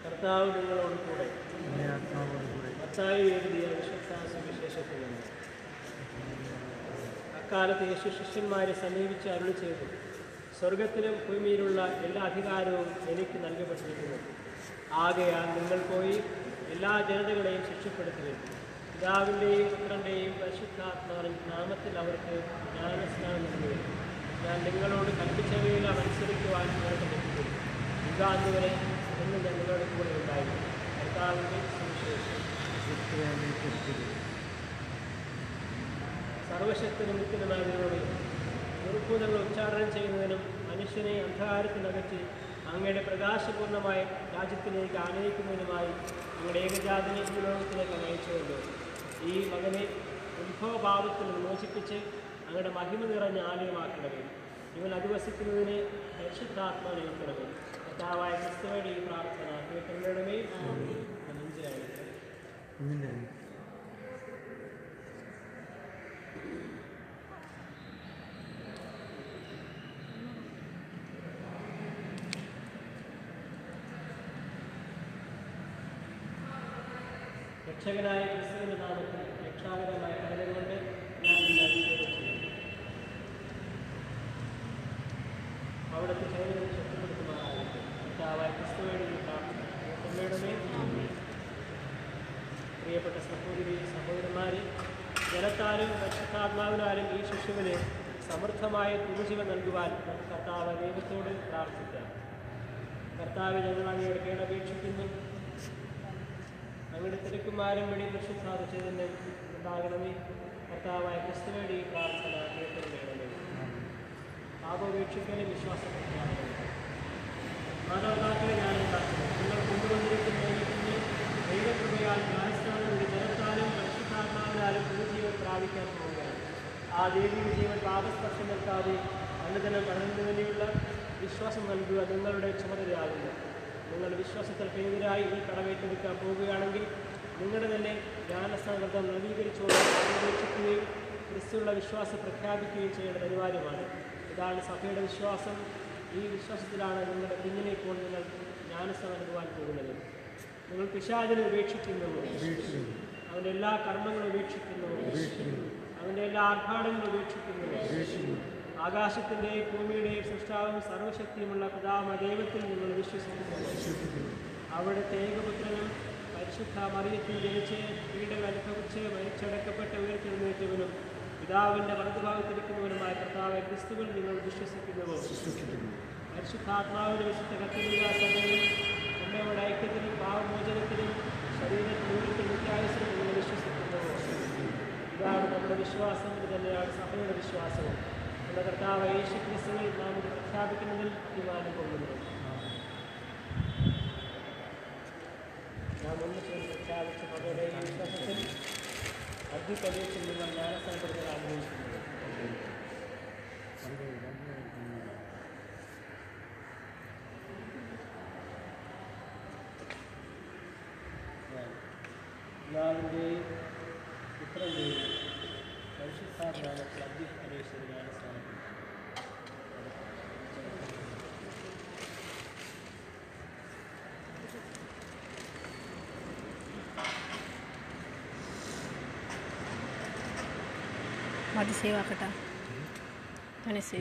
കർത്താവ് നിങ്ങളോട് കൂടെ. മത്തായി എഴുതിയ വിശുദ്ധ സുവിശേഷത്തിൽ നിന്ന്. അക്കാലത്ത് യേശു ശിഷ്യന്മാരെ സമീപിച്ച് അരുളി ചെയ്തു, സ്വർഗത്തിലും ഭൂമിയിലുള്ള എല്ലാ അധികാരവും എനിക്ക് നൽകപ്പെട്ടിരിക്കുന്നു. ആകയാൽ നിങ്ങൾ പോയി എല്ലാ ജനതകളെയും ശിക്ഷപ്പെടുത്തുകയും പിതാവിൻ്റെയും പുത്രൻ്റെയും പരിശുദ്ധാത്മാവിൻ നാമത്തിൽ അവർക്ക് ജ്ഞാനസ്നാനം നൽകുകയും ഞാൻ നിങ്ങളോട് കൽപ്പിച്ചവയെല്ലാം അനുസരിക്കുവാൻ അവർക്ക് ലഭിക്കും. യുഗാന്തുവരെ എന്ന് ഞാൻ നിങ്ങളുടെ കൂടെ ഉണ്ടായിരുന്നു. കർത്താവിൻ്റെ സുവിശേഷം. സർവശക്തന് നിത്യനായതിനോട് ദുർഭൂതങ്ങൾ ഉച്ചാരണം ചെയ്യുന്നതിനും മനുഷ്യനെ അന്ധകാരത്തിനകറ്റി അങ്ങയുടെ പ്രകാശപൂർണമായ രാജ്യത്തിലേക്ക് ആനയിക്കുന്നതിനുമായി നിങ്ങളുടെ ഏകജാതനെ ഈ ലോകത്തിലേക്ക് നയിച്ചുകൊണ്ട് ഈ മകനെ ഉത്ഭവഭാവത്തിൽ വിമോചിപ്പിച്ച് അങ്ങയുടെ മഹിമ നിറഞ്ഞ ആലയമാക്കണമേ. ഇവൻ അധിവസിക്കുന്നതിന് പരിശുദ്ധാത്മാവിനെ നൽകണമേ. കർത്താവായ ക്രിസ്തുവയുടെ ഈ പ്രാർത്ഥന കേൾക്കണമേ. രക്ഷകനായ ക്രിസ്തുവിൻ്റെ നാമത്തിൽ രക്ഷാകരമായ കരുതലുകൊണ്ട് ഞാൻ നിന്നെ അഭിഷേകം ചെയ്യുന്നു. അവിടുത്തെ ചൈതന്യം ശക്തിപ്പെടുത്തുമാറാകട്ടെ. കർത്താവായ ക്രിസ്തുവയുടെ ഈ പ്രാർത്ഥന കേൾക്കണമേ. പ്രിയപ്പെട്ട സഹോദരി സഹോദരന്മാരെ, ജലത്താലും പരിശുദ്ധാത്മാവിനാലും ഈ ശിശുവിന് സമൃദ്ധമായ പുതുജീവൻ നൽകുവാൻ നമുക്ക് കർത്താവ് ദൈവത്തോട് പ്രാർത്ഥിക്കാം. കർത്താവ്, ഞങ്ങൾ അങ്ങയോട് കേണപേക്ഷിക്കുന്നു. അങ്ങയുടെ തിരക്കുമാരും വഴി പരിശുദ്ധാത്മ ചൈതന്യം ഉണ്ടാകണമേ. കർത്താവായ ക്രിസ്തുവയുടെ ഈ പ്രാർത്ഥന കേൾക്കണമേ. പാപപേക്ഷിക്കലും വിശ്വാസം പ്രഖ്യാപനം. മാതാപിതാക്കളെ ഞാൻ ഉണ്ടാക്കുന്നു. നിങ്ങൾ കൊണ്ടുവന്നിരിക്കുന്ന ദൈവകൃപയാൽ ജ്ഞാനസ്നാനങ്ങളുടെ ജലത്താലും പരിശുദ്ധാത്മാവിനാലും പുതുജീവൻ പ്രാപിക്കാൻ പോവുകയാണ്. ആ ദൈവിക ജീവൻ പാപസ്പർശം നിൽക്കാതെ അനുദിനം വളരുന്നതിനുള്ള വിശ്വാസം നൽകുക നിങ്ങളുടെ ചുമതലയാകുന്നു. നിങ്ങൾ വിശ്വാസത്തിൽ എതിരായി ഈ കടമേറ്റെടുക്കാൻ പോവുകയാണെങ്കിൽ നിങ്ങളുടെ തന്നെ ജ്ഞാനസ്നാനം നവീകരിച്ചുകൊണ്ട് ഉപേക്ഷിക്കുകയും ക്രിസ്തുള്ള വിശ്വാസം പ്രഖ്യാപിക്കുകയും ചെയ്യേണ്ടത് അനിവാര്യമാണ്. ഇതാണ് സഭയുടെ വിശ്വാസം. ഈ വിശ്വാസത്തിലാണ് നിങ്ങളുടെ കുഞ്ഞിനെ ഇപ്പോൾ നിങ്ങൾ ജ്ഞാനസ്നാനം നൽകുവാൻ പോകുന്നത്. നിങ്ങൾ പിശാചിനെ ഉപേക്ഷിക്കുന്നുവോ? അവൻ്റെ എല്ലാ കർമ്മങ്ങളും ഉപേക്ഷിക്കുന്നുവോ? അവൻ്റെ എല്ലാ ആർഭാടങ്ങളും ഉപേക്ഷിക്കുന്നുവോ? ആകാശത്തിൻ്റെയും ഭൂമിയുടെയും സൃഷ്ടാവും സർവശക്തിയുമുള്ള പിതാവായ ദൈവത്തിൽ നിങ്ങൾ വിശ്വസിക്കുന്നു. അവിടുത്തെ ഏകപുത്രനും പരിശുദ്ധ മറിയത്തിൽ ജനിച്ച് പീഡകൾ അനുഭവിച്ച് മരിച്ചടക്കപ്പെട്ട് ഉയർത്തെഴുന്നേറ്റവനും പിതാവിൻ്റെ വലതുഭാഗത്തിരിക്കുന്നവനുമായ കർത്താവായ ക്രിസ്തുവിൽ നിങ്ങൾ വിശ്വസിക്കുന്നുവോ? പരിശുദ്ധാത്മാവിൻ്റെ വിശുദ്ധ കത്തോലിക്കാ സഭയിലും അമ്മയുടെ ഐക്യത്തിലും പാവമോചനത്തിലും ശരീരത്തിലും നിത്യായുസ്സിലും നിങ്ങൾ വിശ്വസിക്കുന്നുവോ? ഇതാണ് നമ്മുടെ വിശ്വാസം. ഇത് തന്നെയാണ് സഭയുടെ വിശ്വാസവും. നമ്മുടെ കർത്താവ് യേശു ക്രിസ്തുവിൽ നാം ഇത് പ്രഖ്യാപിക്കുന്നതിൽ അഭിമാനം കൊള്ളുന്നു. നാം ഒന്ന് ചേർന്ന് പ്രഖ്യാപിച്ച സഭയുടെ ഈ വിശ്വാസത്തിൽ അർദ്ധപരീക്ഷയിൽ നിങ്ങൾ ജ്ഞാനസ്ഥാനപ്പെടുത്താൻ ആഗ്രഹിക്കുന്നത്. പിതാവിൻ്റെയും പുത്രൻ്റെയും പരിശുദ്ധാത്മാവിൽ അർദ്ധപരീക്ഷയിൽ ജ്ഞാനസ്ഥാനം. माझी सेवा कटा आणि सेवा